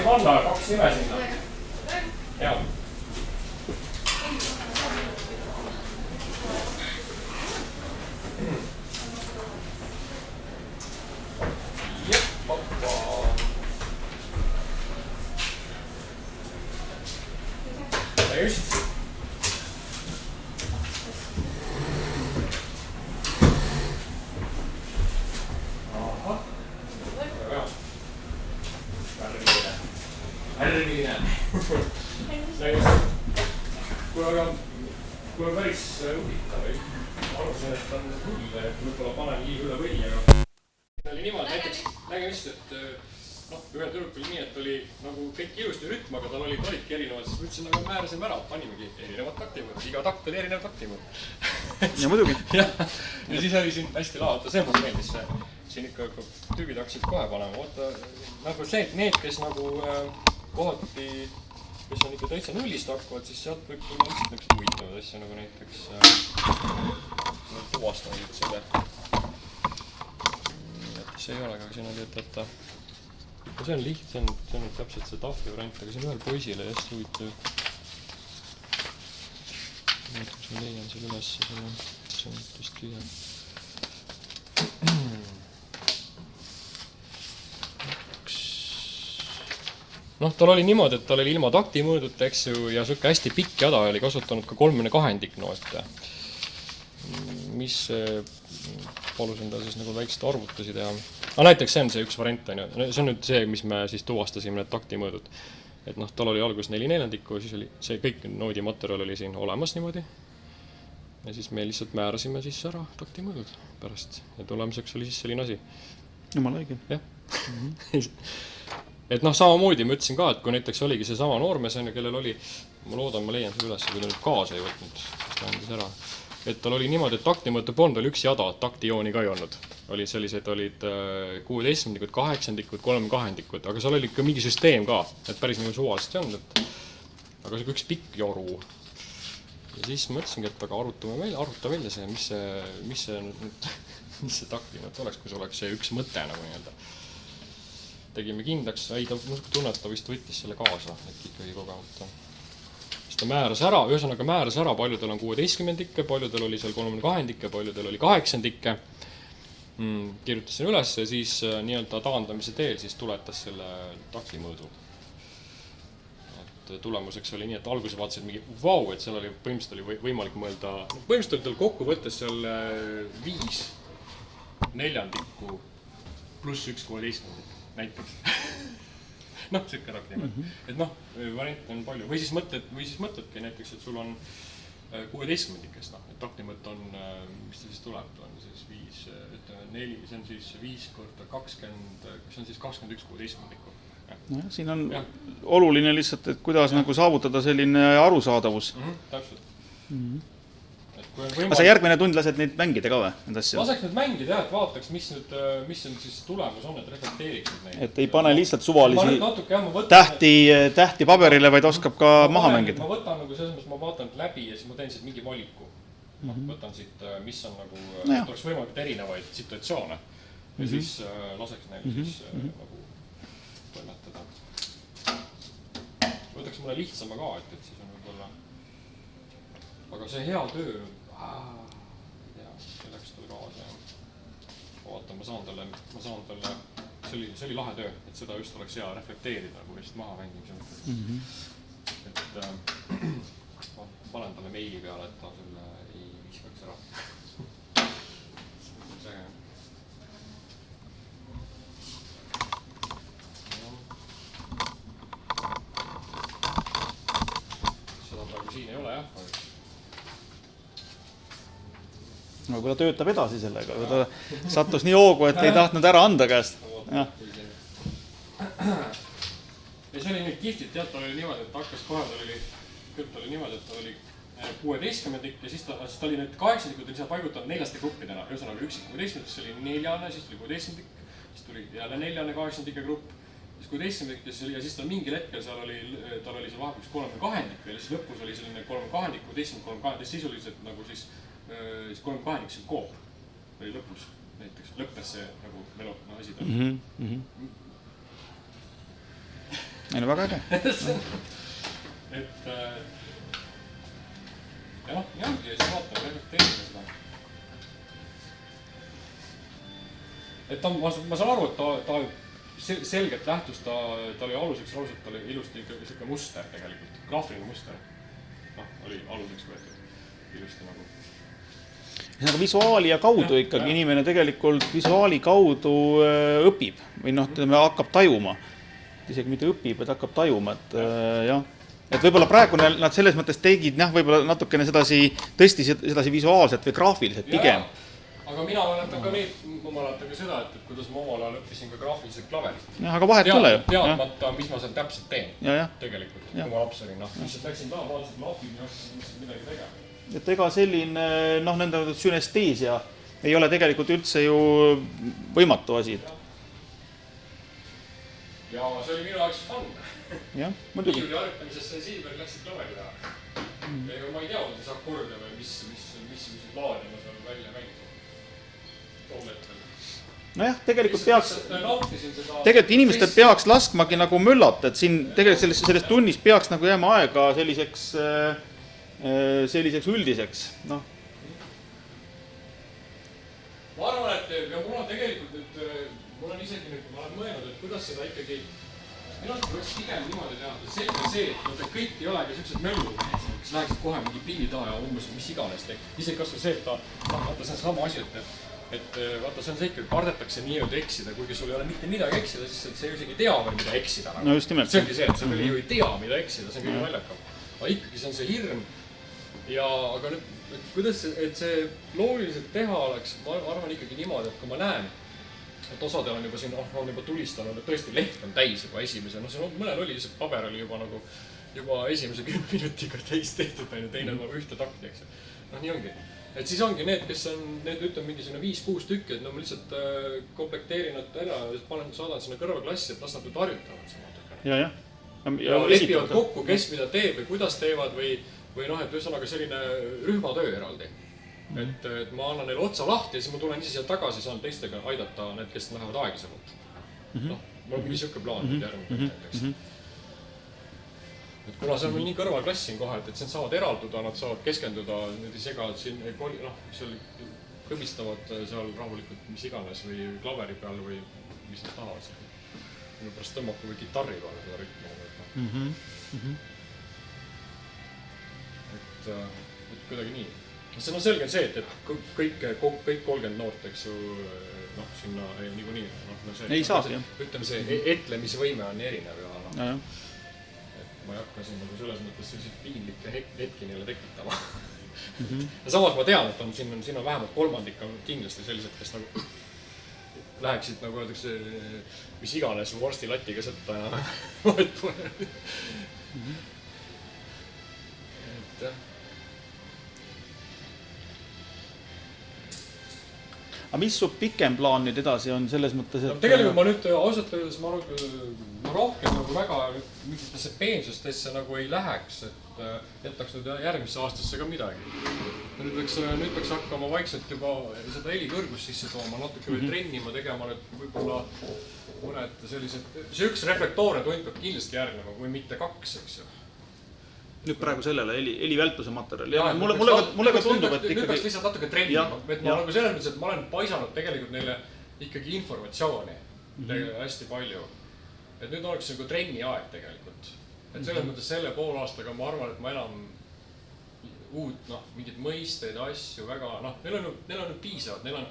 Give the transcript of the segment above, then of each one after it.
panna 2 nime sinna. Jaa. Jep, pappa. Ja just. Ärmine. Kui on päris huvitav, arvasin, et on hull, et võib-olla panen liiga üle või, aga oli niimoodi, näiteks nägin vist, et ühel tüdrukul nii, et oli nagu kõik ilusti rütm, aga tal olidki erinevad, siis mõtlesin, nagu määrasime ära, panimegi erinevad taktimõõd, iga takt oli erinev taktimõõd. Ja muidugi. Ja siis oli siin hästi laata, see mulle meeldis see. Siin ikka tüübid hakkasid kohe panema, oota, nagu see, need, kes nagu kohati, kes on ikka täitsa nullist hakkavad, siis sealt võib tulla lihtsalt niisugused huvitavad asja, nagu näiteks tuvastanud selle. See ei ole, aga siin oli, et see on lihtsalt, see on täpselt see tahvli variant, aga see on ühel poisile hästi huvitav. Näiteks ma leian selle üles, see on vist tühja. Tal oli niimoodi, et tal oli ilma taktimõõdut, eks ju, ja sõkke hästi pikk jada oli kasutanud ka 32 noote, mis palusin tal siis nagu väikseid arvutusi teha. Aga näiteks see on see üks variant, see on nüüd see, mis me siis tuvastasime, need taktimõõdud. Et tal oli algus 4/4, siis oli see kõik noodi materjal oli siin olemas niimoodi. Ja siis me lihtsalt määrasime siis ära taktimõõdud pärast. Ja tulemuseks oli siis selline asi. Jumala õige. Jah. Et samamoodi ma ütlesin ka, et kui näiteks oligi see sama noormees, kellel oli, ma loodan, ma leian selle üles, kui ta nüüd kaasa ei võtnud, siis ta andis ära. Et tal oli niimoodi, et taktimõõte polnud veel üks jada, taktijooni ka ei olnud. Sellised olid 16-ndikud, 8-ndikud, 3-2-ndikud, aga seal oli ikka mingi süsteem ka, et päris nagu suvaliselt ei olnud, aga see üks pikk joru. Ja siis mõtlesingi, et aga arvuta välja see, mis see taktimõõte oleks, kui see oleks see üks mõte nagu nii-öelda. Tegime kindlaks, ei ta tunne, et ta vist võttis selle kaasa, et ikkagi kogemata. Siis ta määras ära, ühesõnaga määras ära, paljudel on 16-ndikke, paljudel oli seal 32-ndikke, paljudel oli 8-ndikke. Kirjutasin üles ja siis nii-öelda taandamise teel siis tuletas selle taktimõõdu. Et tulemuseks oli nii, et alguse vaatasid mingi vau, et seal oli põhimõtteliselt oli võimalik mõelda, põhimõtteliselt oli kokku võttes seal 5/4 pluss 1/16 näiteks. Siuke rakk niimoodi. Et variant on palju. Või siis mõtledki näiteks, et sul on 16-ndikest, et taktimõõt on, mis ta siis tuleb, on siis 5, ütleme 4, see on siis 5 korda 20, see on siis 21/16. Siin on oluline lihtsalt, et kuidas nagu saavutada selline arusaadavus. Täpselt. Aga sa järgmine tund lased neid mängida ka või? Laseks nüüd mängida, et vaataks, mis on siis tulemus on, et reflekteeriksid neid. Et ei pane lihtsalt suvalisi tähti paberile, vaid oskab ka maha mängida. Ma võtan nagu selles mõttes, ma vaatan läbi ja siis ma teen siit mingi valiku. Võtan siit, mis on nagu, et oleks võimalikult erinevaid situatsioone. Ja siis laseks neil siis nagu toimetada. Võtaks mõne lihtsama ka, et siis on võib-olla. Aga see hea töö, see läks talle kaasa ja vaata, ma saan talle, see oli lahe töö, et seda just oleks hea reflekteerida, kui vist maha mängimise. Et panen talle meili peale, et ta selle ei viskaks ära. Seda praegu siin ei ole jah. No kui ta töötab edasi sellega, kui ta sattus nii hoogu, et ei tahtnud ära anda käest. Ja see oli nüüd kihvtit, tead, ta oli niimoodi, et hakkas kohe, ta oli niimoodi, et ta oli 16-ndik ja siis ta oli nüüd 8-ndikud, oli seal paigutanud 4 gruppidena. Ühesõnaga üksik 16-ndik, siis oli 4, siis tuli 16-ndik, siis tuli jälle 4 8-ndike grupp, siis 16-ndik ja siis tal mingil hetkel tal oli see vahepeal 32-ndik ja siis lõpus oli selline 32-ndik, 16-ndik, ja sisuliselt nagu siis 32-ndik see koop oli lõpus näiteks, lõppes see nagu asi tal. Ei, no väga äge. et ja noh, nii ongi ja siis vaatame reflekteerida seda. Et ma saan aru, et ta selgelt lähtus, ta oli aluseks raudselt, ta oli ilusti selline muster tegelikult, graafiline muster. Noh, oli aluseks võetud ilusti nagu. Aga visuaali ja kaudu ikkagi inimene tegelikult visuaali kaudu õpib või noh, hakkab tajuma. Isegi mitte õpib, et hakkab tajuma, et jah. Et võib-olla praegu nad selles mõttes tegid võib-olla natukene tõesti sedasi visuaalselt või graafiliselt pigem. Aga mina mäletan ka seda, et kuidas ma omal ajal õppisin ka graafiliselt klaverit. Jah, aga vahet tule ju. Teadmata, mis ma seal täpselt teen. Tegelikult, kui ma laps olin. Lihtsalt läksin taha, vaatasin laapid ja hakkasin midagi tegema. Et ega selline, nende sünesteesia ei ole tegelikult üldse ju võimatu asi. Ja see oli minu jaoks fun. Jah, muidugi. Viiuli harjutamisest sai Silver läksid klaveri taha. Ega ma ei tea, mis akorde või mis laadi ma seal välja mängisin. Nojah, tegelikult inimestel peaks laskmagi nagu möllata, et siin tegelikult selles tunnis peaks nagu jääma aega selliseks üldiseks, noh. Ma arvan, et mul on tegelikult, et mul on isegi nüüd, ma olen mõelnud, et kuidas seda ikkagi, minu arust võiks pigem niimoodi teha, et selge see, et kõik ei olegi sellised möllud, kes läheksid kohe mingi pilli taha ja umbes mis iganes teeb. Isegi kas või see, et vaata, see on sama asi, et vaata, see on see ikka, kardetakse nii-öelda eksida, kuigi sul ei ole mitte midagi eksida, siis see ei isegi tea veel, mida eksida. No just nimelt. See ongi see, et sa veel ju ei tea, mida eksida, see on kõige väljakam. Aga ikkagi see on see hirm. Aga nüüd, kuidas see loogiliselt teha oleks, ma arvan ikkagi niimoodi, et kui ma näen, et osadel on juba siin, on juba tulistanud, et tõesti leht on täis juba esimese, mõnel oli, see paber oli juba nagu juba esimese 10 minutiga täis tehtud, teine nagu ühte takti, eks. Noh, nii ongi. Et siis ongi need, kes on, need ütleme mingi 5-6 tükki, et ma lihtsalt komplekteerin nad ära ja saadan sinna kõrvaklassi, et las nad nüüd harjutavad seda. Ja lepivad kokku, kes mida teeb või kuidas teevad või noh, et ühesõnaga selline rühmatöö eraldi. Et ma annan neile otsa lahti ja siis ma tulen ise siia tagasi, saan teistega aidata need, kes lähevad aeglasemalt. Noh, mul on mingi siuke plaan nüüd järgmine näiteks. Et kuna see on nii kõrvalklass siin kohe, et siin saavad eralduda, nad saavad keskenduda, need ei segavad siin, seal kõbistavad seal rahulikult mis iganes või klaveri peal või mis nad tahavad seal. Minu pärast tõmmata või kitarri peal seda rütmi. Et kuidagi nii. See on selge see, et kõik 30 noort, eks ju, noh, sinna niikuinii. Ei saagi, jah. Ütleme, see etlemisvõime on erinev ja ma ei hakka siin nagu selles mõttes selliseid piinlikke hetki neile tekitama. Ja samas ma tean, et siin on vähemalt kolmandik on kindlasti sellised, kes nagu läheksid nagu öeldakse, mis iganes vorstilatiga sõtta ja vahet pole. Et jah. Aga mis su pikem plaan nüüd edasi on selles mõttes, et... Tegelikult ma nüüd ausalt öeldes ma rohkem nagu väga mingitesse peensustesse nagu ei läheks, et jätaks nüüd järgmisse aastasse ka midagi. Nüüd peaks hakkama vaikselt juba seda helikõrgust sisse tooma, natuke veel trennima, tegema nüüd võib-olla mõned sellised... See üks reflektoorne tund peab kindlasti järgnema, kui mitte 2, eks ju. Nüüd praegu sellele helivältuse materjali. Mulle ka tundub, et nüüd peaks lihtsalt natuke trennima. Ma nagu selles mõttes, et ma olen paisanud tegelikult neile ikkagi informatsiooni hästi palju. Et nüüd oleks nagu trenni aeg tegelikult. Et selles mõttes selle poolaastaga ma arvan, et ma enam uut, mingid mõisteid, asju väga, neil on nüüd piisavad, neil on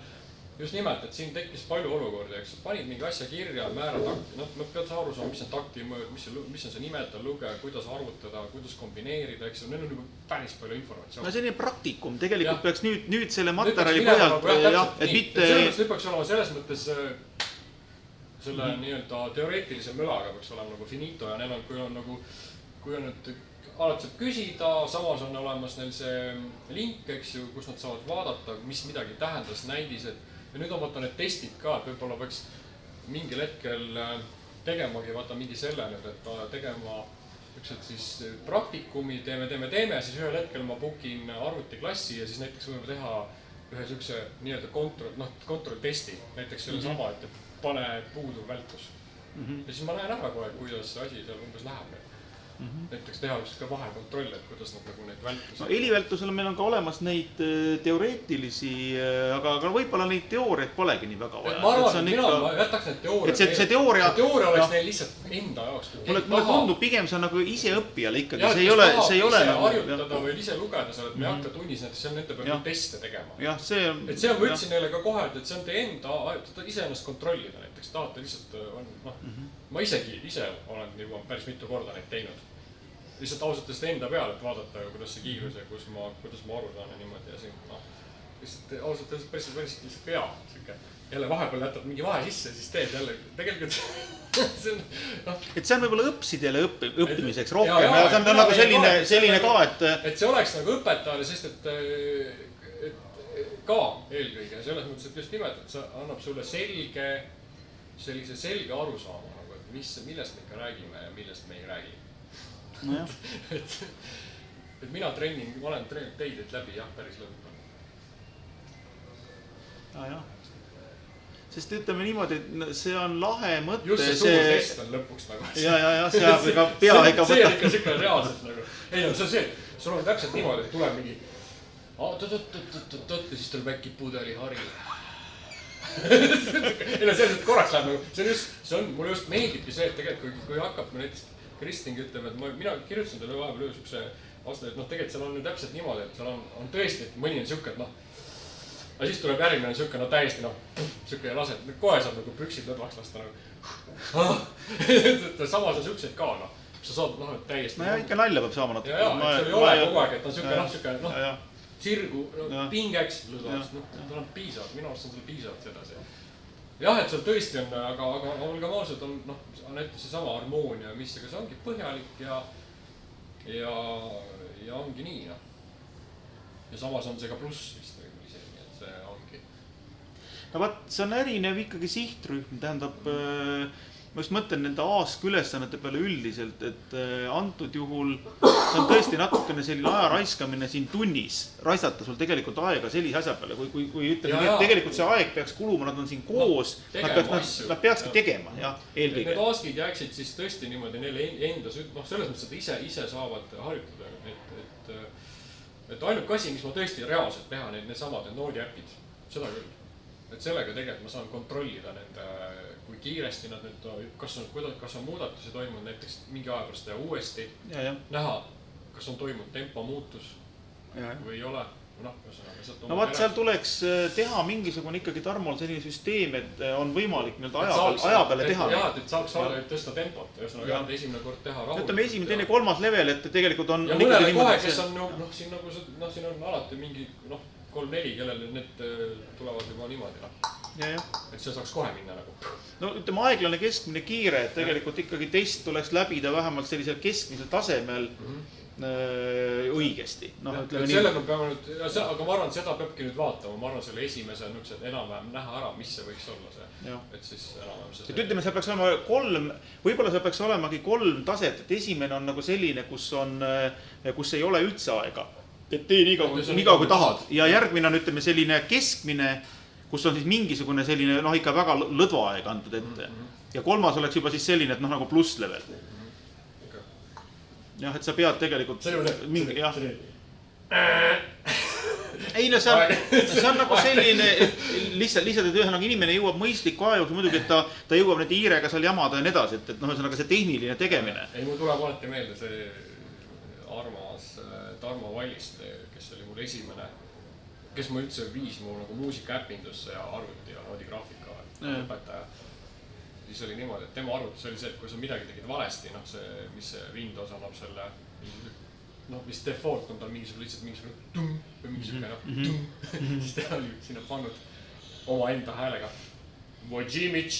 just nimelt, et siin tekkis palju olukordi, eks panid mingi asja kirja, määra takti, me pead aru saama, mis on taktimõõd, mis on see nimetav luge, kuidas arvutada, kuidas kombineerida, eks ju, neil on juba päris palju informatsiooni. No selline praktikum, tegelikult peaks nüüd selle materjali põhjalt, et mitte... Nüüd peaks olema selles mõttes selle nii-öelda teoreetilise mölaga peaks olema nagu finito ja neil on, kui on nüüd alati saab küsida, samas on olemas neil see link, eks ju, kus nad saavad vaadata, mis midagi tähendas, näidised. Ja nüüd on vaata need testid ka, et võib-olla peaks mingil hetkel tegemagi vaata mingi selle nüüd, et tegema ükselt siis praktikumi, teeme, siis ühel hetkel ma bookin arvutiklassi ja siis näiteks võime teha ühe niisuguse nii-öelda kontrolltesti, näiteks selle sama, et pane puuduv vältus. ja siis ma näen ära kohe, kuidas see asi seal umbes läheb. Näiteks teha just ka vahekontroll, et kuidas nad nagu neid vältus. No helivältusel meil on ka olemas neid teoreetilisi, aga võib-olla neid teooriaid polegi nii väga vaja. Ma arvan, et ma jätaks need teooriad. Et see teooria oleks neil lihtsalt enda jaoks. Mulle tundub pigem see on nagu ise õppijale ikkagi. Ja, see ei ole ise nagu harjutada või ise lugeda seal, et me hakka tunnis näiteks seal nende peal teste tegema. Jah, see on... Et see on, ma ütlesin neile ka kohe, et see on teie enda, ise ennast kontrollida näiteks. Tahate lihtsalt, ma ise olen juba päris mitu korda neid teinud. Lihtsalt ausalt enda peale, et vaadata, kuidas see kiirus ja kuidas ma aru saan ja niimoodi ja siin, lihtsalt ausalt päris lihtsalt hea. Jälle vahepeal jätad mingi vahe sisse, siis teed jälle. Tegelikult see on, Et see on võib-olla õpsidele õppimiseks rohkem ja see on nagu selline ka, et see oleks nagu õpetajale, sest et ka eelkõige selles mõttes, et just nimelt, et see annab sulle sellise selge arusaama, et millest me ikka räägime ja millest me ei räägi. et mina olen treeninud teid läbi päris lõpuga. Jah. Sest ütleme niimoodi, et see on lahe mõte. Just see suur test on lõpuks nagu. Ja, see on ikka pea ikka võtta. See on ikka siuke reaalselt nagu. Ei, see on see, sul on täpselt niimoodi, et tuleb mingi ja siis tuleb äkki pudelihari. Ei, selliselt korraks läheb nagu, mulle just meeldibki see, et tegelikult kui hakkab näiteks Kristingi ütleb, et mina kirjutasin talle vahepeal ühe siukse vastu, et tegelikult seal on täpselt niimoodi, et seal on tõesti, et mõni on siuke, et aga siis tuleb järgmine siuke, täiesti siuke ja lased, kohe saab nagu püksid lõdvaks lasta samas on siukseid ka, sa saad täiesti. No ja ikka nalja peab saama natuke. Ja, et seal ei ole kogu aeg, et on siuke sirgu, pingeks lõdvaks, tal on piisavalt, minu arust on seal piisavalt sedasi. Jah, et seal tõesti on, aga olgem ausad on näiteks see sama harmoonia, mis see ongi põhjalik ja ongi nii. Ja samas on see ka pluss vist isegi, et see ongi. No vaat, see on erinev ikkagi sihtrühm, tähendab, ma just mõtlen nende aaskülesannete peale üldiselt, et antud juhul see on tõesti natukene selline aja raiskamine siin tunnis, raisata sul tegelikult aega sellise asja peale, kui ütleme, et tegelikult see aeg peaks kuluma, nad on siin koos, nad peakski tegema, eelkõige. Need aaskid jääksid siis tõesti niimoodi neile enda, selles mõttes, et ise saavad harjutada, et ainuke asi, mis ma tõesti reaalselt teha, need samad noodiäpid, seda küll. Et sellega tegelikult ma saan kontrollida nende, kui kiiresti nad nüüd, kas on muudatusi toimunud näiteks mingi aja pärast teha uuesti, näha, kas on toimunud tempo muutus või ei ole. No vaat seal tuleks teha mingisugune ikkagi Tarmol selline süsteem, et on võimalik aja peale teha. Jah, et saaks tõsta tempot, esimene kord teha rahul. Ütleme esimene, teine, kolmas level, et tegelikult on... Ja mõnele kohe, kes on, siin on alati mingi 3-4, kellele need tulevad juba niimoodi. Et see saaks kohe minna nagu. No ütleme aeglane keskmine kiire, et tegelikult ikkagi test tuleks läbida vähemalt sellisel keskmisel tasemel õigesti. Selle me peame nüüd, aga ma arvan, et seda peabki nüüd vaatama. Ma arvan, selle esimese enam-vähem näha ära, mis see võiks olla see. Et siis enam-vähem see... Et ütleme, see peaks olema võib-olla see peaks olemagi 3 taset, et esimene on nagu selline, kus ei ole üldse aega. Et tee nii kaua kui tahad. Ja järgmine on ütleme selline keskmine, kus on siis mingisugune selline, ikka väga lõdva aeg antud ette. Ja 3. oleks juba siis selline, et nagu pluss level. Jah, et sa pead tegelikult... mingi, jah. Ei, no see on nagu selline, lihtsalt, et ühesõnaga inimene jõuab mõistliku aja jooksul, muidugi, et ta jõuab need hiirega seal jamada ja nii edasi, et ühesõnaga see tehniline tegemine. Ei, mul tuleb alati meelde see armas Tarmo Vallist, kes oli mul esimene, kes ma üldse viis mu nagu muusikaäpindusse ja arvuti ja noodigraafika õpetaja. Siis oli niimoodi, et tema arvutus oli see, et kui sa midagi tegid valesti, mis see Windows annab selle, mis default on tal lihtsalt mingisugune tum või mingisugune siis ta oli sinna pannud oma enda häälega Wojimich.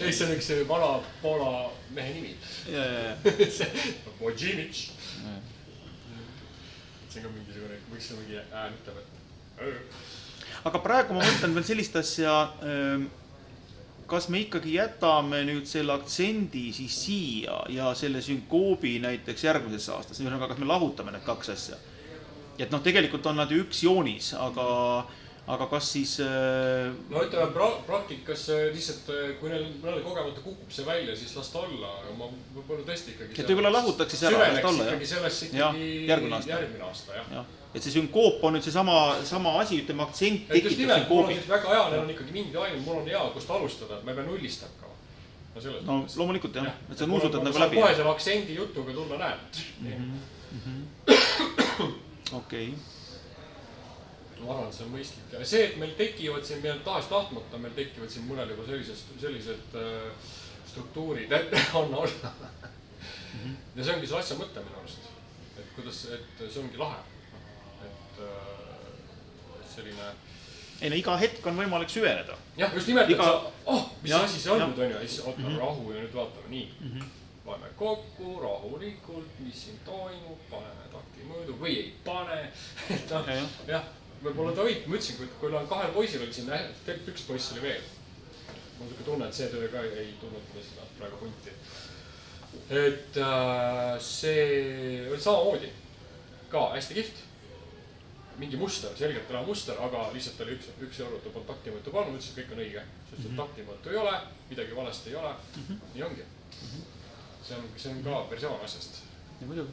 See on üks vana Poola mehe nimi. Wojimich. See on ka mingisugune, võiks see mingi ääl ütleb, et... Aga praegu ma mõtlen veel sellist asja... Kas me ikkagi jätame nüüd selle aktsendi siis siia ja selle sünkoobi näiteks järgmises aastas? Kas me lahutame need 2 asja? Et tegelikult on nad ju üks joonis, aga aga kas siis no ütleme praktikas lihtsalt, kui neil kogemata kukub see välja, siis las ta olla, aga ma võib-olla tõesti ikkagi et võib-olla lahutaks siis ära, las ta olla, ikkagi sellesse ikkagi järgmine aasta, jah. Et see sünkoop on nüüd see sama asi, ütleme aktsent tekitab sünkoopid. Just nimelt, mul on väga hea, neil on ikkagi mingi ainult, mul on hea, kust alustada, et ma ei pea nullist hakkama. No loomulikult jah, et sa nuusutad nagu läbi. Kohe selle aktsendi jutuga tulla näed. Okei. Ma arvan, et see on mõistlik. Ja see, et meil tekivad siin, meil tahast tahtmata, meil tekivad siin mõnel juba sellised struktuurid, et on olla. Ja see ongi see asja mõte minu arust. Et kuidas, et see ongi lahe. Et selline... Ei, no iga hetk on võimalik süveneda. Jah, just nimelt, et sa, mis asi see on nüüd on ju, siis ootame rahu ja nüüd vaatame nii. Loeme kokku rahulikult, mis siin toimub, paneme takti mõõdu või ei pane. Jah, võib-olla ta võib, ma ütlesin, kui on kahel poisil oli siin, tegelikult üks poiss oli veel. Mul on tunne, et see töö ka ei tulnud seda praegu punti. Et see oli samamoodi ka hästi kihvt. Mingi muster, selgelt täna muster, aga lihtsalt oli üks eurot on taktimõõtu pannud, ütles, et kõik on õige. Sest et taktimõõtu ei ole, midagi valesti ei ole, nii ongi. See on ka versioon asjast. Ja muidugi.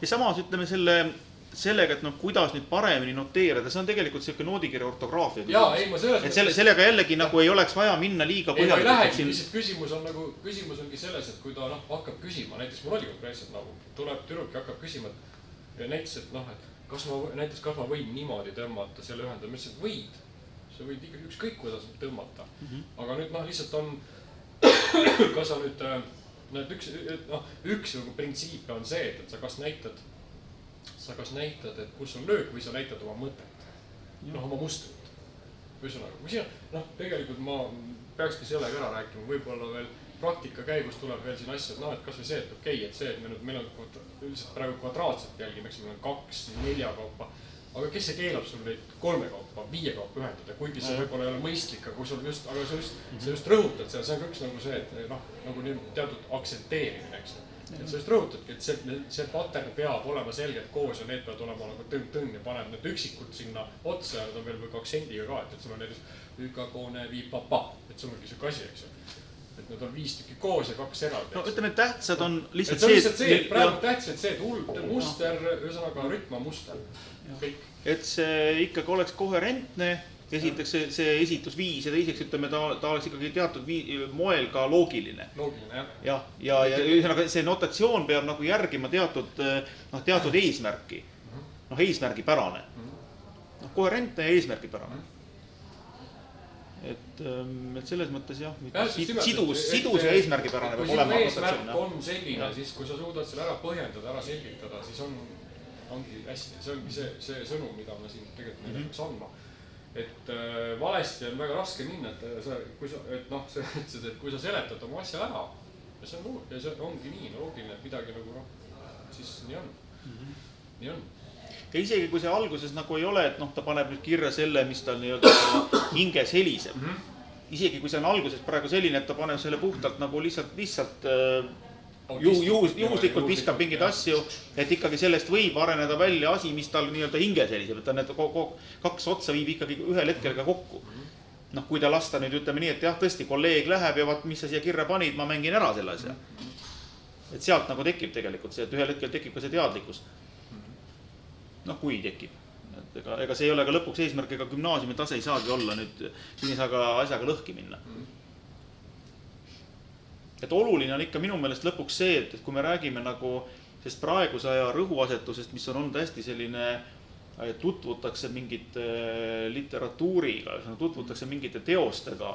Ja samas ütleme sellega, et kuidas nüüd paremini noteerida, see on tegelikult selline noodikirja ortograafia. Jaa, ei ma selles mõttes. Et sellega jällegi nagu ei oleks vaja minna liiga põhjalikult. Ei, ma ei lähegi, lihtsalt küsimus ongi selles, et kui ta hakkab küsima, näiteks mul oli konkreetselt nagu, tuleb tüdruk ja hakkab küsima, ja näiteks, et kas ma võin niimoodi tõmmata selle ühendada, ma ütlesin, et võid. Sa võid ikkagi ükskõik, kuidas tõmmata. Aga nüüd lihtsalt on, kas sa nüüd, üks printsiip on see, et sa kas näitad, et kus on löök või sa näitad oma mõtet. Oma mustrit. Tegelikult ma peakski sellega ära rääkima, võib-olla veel praktika käigus tuleb veel siin asja, et kas või see, et okei, et see, et meil on üldiselt praegu kvadraatselt jälgime, eks meil on 2, 4 kaupa, aga kes see keelab sul neid 3 kaupa, 5 kaupa ühendada, kuigi see võib-olla ei ole mõistlik, aga sa just rõhutad seal, see on üks nagu see, et nagu teatud aktsenteerimine, eks. Et sa just rõhutadki, et see pattern peab olema selgelt koos ja need peavad olema nagu tõng ja paned need üksikult sinna otsa ja nad on veel või aktsendiga ka, et sul on näiteks ükakoone viipapa, et sul ongi see asi, eks ju. Et need on 5 tükki koos ja 2 eraldi. No ütleme, et tähtsad on lihtsalt see. Et see on lihtsalt see, et praegu tähtsad see, et muster, ühesõnaga rütma muster. Kõik. Et see ikkagi oleks koherentne, esiteks see esitusviis ja teiseks ütleme, ta oleks ikkagi teatud moel ka loogiline. Loogiline, jah. Ja ühesõnaga see notatsioon peab nagu järgima teatud eesmärki. Eesmärgipärane. Koherentne ja eesmärgipärane. Et selles mõttes jah, sidus ja eesmärgipärane peab olema. Kui eesmärk on selline, siis kui sa suudad selle ära põhjendada, ära selgitada, siis ongi hästi. See ongi see sõnum, mida me siin tegelikult neile peaks andma. Et valesti on väga raske minna, kui sa seletad oma asja ära ja see ongi nii loogiline, et midagi nagu siis nii on. Nii on. Ja isegi kui see alguses nagu ei ole, et ta paneb nüüd kirja selle, mis tal nii-öelda hinges heliseb. Isegi kui see on alguses praegu selline, et ta paneb selle puhtalt nagu lihtsalt juhuslikult viskab mingeid asju, et ikkagi sellest võib areneda välja asi, mis tal nii-öelda hinges heliseb, et ta need 2 otsa viib ikkagi ühel hetkel ka kokku. Kui ta lasta nüüd ütleme nii, et jah, tõesti kolleeg läheb ja vaat, mis sa siia kirja panid, ma mängin ära selle asja. Et sealt nagu tekib tegelikult see, et ühel hetkel tekib ka see teadlikkus. Kui tekib. Ega see ei ole ka lõpuks eesmärk, ega gümnaasiumi tase ei saagi olla nüüd, siin ei saa ka asjaga lõhki minna. Et oluline on ikka minu meelest lõpuks see, et kui me räägime nagu sest praeguse aja rõhuasetusest, mis on olnud hästi selline, tutvutakse mingite literatuuriga, tutvutakse mingite teostega,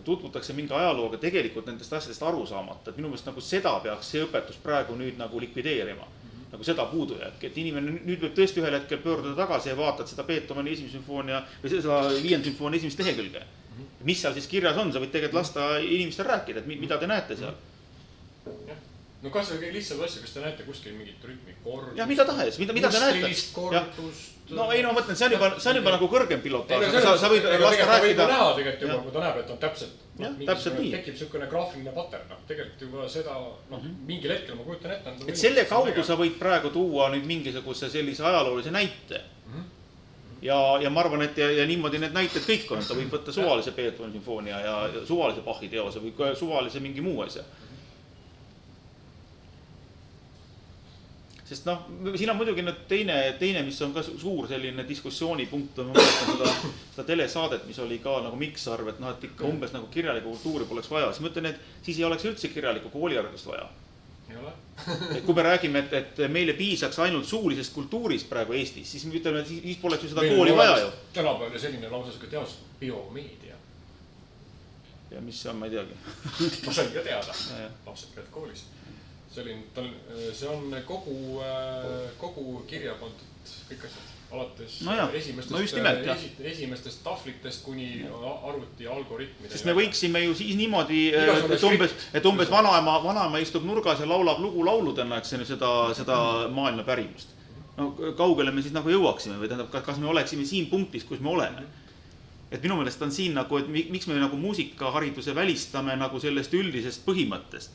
tutvutakse mingi ajalooga tegelikult nendest asjadest aru saamata. Et minu meelest nagu seda peaks see õpetus praegu nüüd nagu likvideerima. Nagu seda puudujääki, et inimene nüüd võib tõesti ühel hetkel pöörduda tagasi ja vaatad seda Beethoveni 1. sümfoonia või seda 5. sümfoonia 1. lehekülge. Mis seal siis kirjas on, sa võid tegelikult lasta inimestel rääkida, et mida te näete seal. Kas või lihtsalt asja, kas te näete kuskil mingit rütmi kordust? Ja mida tahes, mida te näete. Mustilist kordust, no ei, no ma mõtlen, see on juba nagu kõrgem pilotaaž, aga sa võid lasta rääkida. Näha tegelikult juba, kui ta näeb, et on täpselt, täpselt nii. Tekib niisugune graafiline pattern, tegelikult juba seda, mingil hetkel ma kujutan ette. Et selle kaudu sa võid praegu tuua nüüd mingisuguse sellise ajaloolise näite. Ja ma arvan, et ja niimoodi need näited kõik on, ta võib võtta suvalise Beethoveni sümfoonia ja suvalise Bachi teose või suvalise mingi muu asja. Sest noh, siin on muidugi nüüd teine, mis on ka suur selline diskussioonipunkt, ma mõtlen seda telesaadet, mis oli ka nagu Miksarv, et noh, et ikka umbes nagu kirjalikku kultuuri poleks vaja. Siis mõtlen, et siis ei oleks üldse kirjalikku kooliharidust vaja. Ei ole. Et kui me räägime, et meile piisaks ainult suulisest kultuurist praegu Eestis, siis me ütleme, et siis poleks ju seda kooli vaja ju. Tänapäeval ja selline lauses ka teadus biomeedia. Ja mis see on, ma ei teagi. Ma sain ka teada, lapsed käed koolis. See on kogu kirja pandud kõik asjad, alates esimestest tahvlitest kuni arvuti algoritmide. Sest me võiksime ju siis niimoodi, et umbes vanaema istub nurgas ja laulab lugu lauludena, eks seda maailma pärimust. No kaugele me siis nagu jõuaksime või tähendab, kas me oleksime siin punktis, kus me oleme. Et minu meelest on siin nagu, et miks me nagu muusikahariduse välistame nagu sellest üldisest põhimõttest.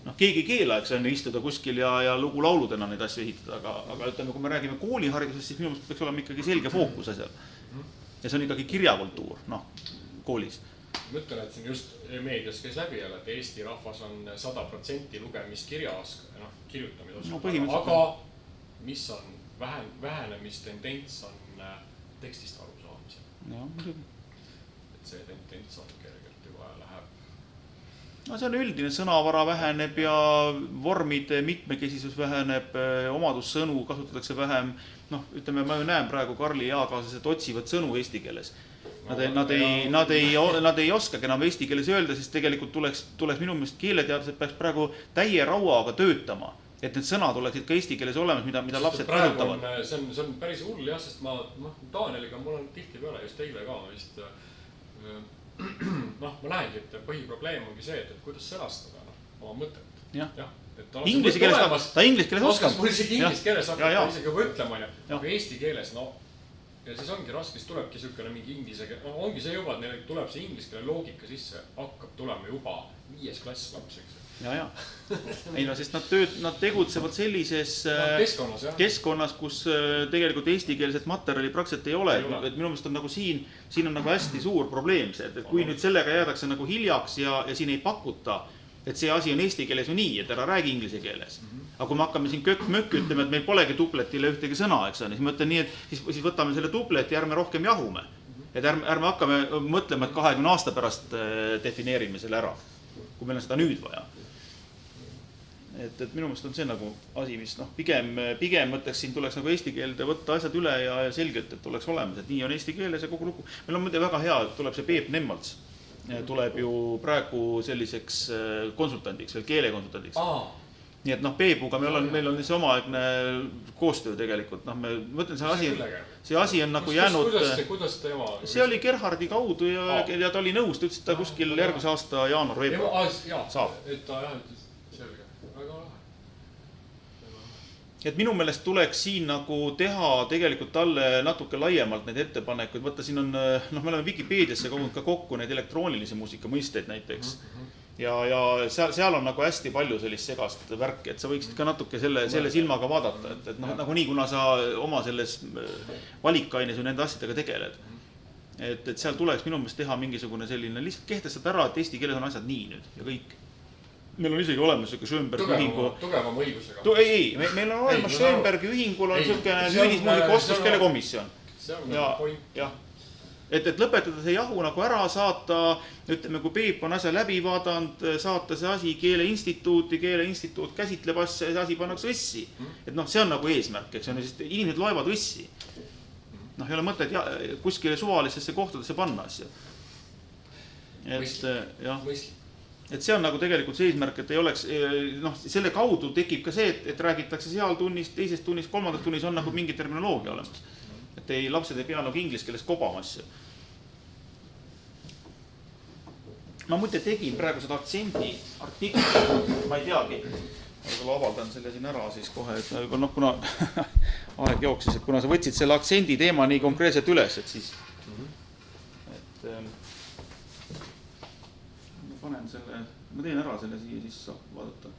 Noh, keegi keela, eks on istuda kuskil ja lugu lauludena neid asju ehitada, aga ütleme, kui me räägime kooliharidusest, siis minu meelest peaks olema ikkagi selge fookus asjal. Ja see on ikkagi kirjakultuur, noh, koolis. Ma ütlen, et siin just meedias käis läbi jälle, et Eesti rahvas on 100% lugemiskirjas, kirjutamid aga mis on vähenemistendents on tekstist aru saamisel. Ja, muidugi. Et see tendents on kergelt juba läheb. No see on üldine, sõnavara väheneb ja vormide mitmekesisus väheneb, omadussõnu kasutatakse vähem. Noh, ütleme, ma ju näen praegu Karli ja Jaakaaslased otsivad sõnu eesti keeles. Nad ei oskagi enam eesti keeles öelda, siis tegelikult tuleks minu meelest keeleteadlased peaks praegu täie rauaga töötama. Et need sõnad oleksid ka eesti keeles olemas, mida lapsed kasutavad. See on päris hull jah, sest Danieliga mul on tihti peale, just eile ka vist. Ma näengi, et põhiprobleem ongi see, et kuidas sõnastada oma mõtet. Jah. Ta inglise keeles oskab. Mul isegi inglise keeles hakkab isegi juba ütlema, aga eesti keeles, ja siis ongi raske, siis tulebki niisugune mingi inglise keele, ongi see juba, et neil tuleb see inglise keele loogika sisse, hakkab tulema juba 5. klass laps, eks. Ja. Ei no, sest nad tegutsevad sellises keskkonnas, kus tegelikult eestikeelset materjali praktiliselt ei ole. Et minu meelest on nagu siin on nagu hästi suur probleem see, et kui nüüd sellega jäädakse nagu hiljaks ja siin ei pakuta, et see asi on eesti keeles ju nii, et ära räägi inglise keeles. Aga kui me hakkame siin kökk-mökk ütlema, et meil polegi tupletile ühtegi sõna, eks on, siis mõtlen nii, et siis võtame selle tupleti ja ärme rohkem jahume. Et ärme hakkame mõtlema, et 20 aasta pärast defineerime selle ära, kui meil on seda nüüd vaja. Et minu meelest on see nagu asi, mis pigem mõtleks, siin tuleks nagu eesti keelde võtta asjad üle ja selgelt, et oleks olemas, et nii on eesti keeles ja kogu lugu. Meil on mõte väga hea, tuleb see Peep Nemmalts, tuleb ju praegu selliseks konsultandiks, veel keelekonsultandiks. Nii et Peebuga meil on see omaaegne koostöö tegelikult. Ma mõtlen, see asi on nagu jäänud. Kuidas tema? See oli Gerhardi kaudu ja ta oli nõus, ta ütles, et ta kuskil järgmise aasta jaanuar-veebruar saab. Et ta selge, väga lahe. Et minu meelest tuleks siin nagu teha tegelikult talle natuke laiemalt neid ettepanekuid. Võtta siin on, me oleme Wikipeediasse kogunud ka kokku neid elektroonilise muusika mõisteid näiteks. Ja seal on nagu hästi palju sellist segast värki, et sa võiksid ka natuke selle silmaga vaadata, et nagu nii, kuna sa oma selles valikaines ju nende asjadega tegeled. Et seal tuleks minu meelest teha mingisugune selline, lihtsalt kehtestada ära, et eesti keeles on asjad nii nüüd ja kõik. Meil on isegi olemas Schönbergi ühingu. Tugevama õigusega. Ei, meil on olemas Schönbergi ühingul on niisugune nüüdismuusika oskuskeele komisjon. See on point. Et lõpetada see jahu nagu ära saata, ütleme, kui Peep on asja läbi vaadanud, saata see asi keeleinstituuti, keeleinstituut käsitleb asja ja see asi pannakse õssi. Et see on nagu eesmärk, eks on, sest inimesed loevad õssi. Ei ole mõtet kuskile suvalisesse kohtadesse panna asja. Et see on nagu tegelikult see eesmärk, et ei oleks, selle kaudu tekib ka see, et räägitakse seal tunnis, teises tunnis, kolmandas tunnis on nagu mingi terminoloogia olemas. Et lapsed ei pea nagu inglise keeles kobama asja. Ma muide tegin praegu seda aktsendi artikli, ma ei teagi. aga avaldan selle siin ära siis kohe, et noh, kuna aeg jooksis, et kuna sa võtsid selle aktsendi teema nii konkreetselt üles, et siis et ma panen selle, ma teen ära selle siia, siis saab vaadata.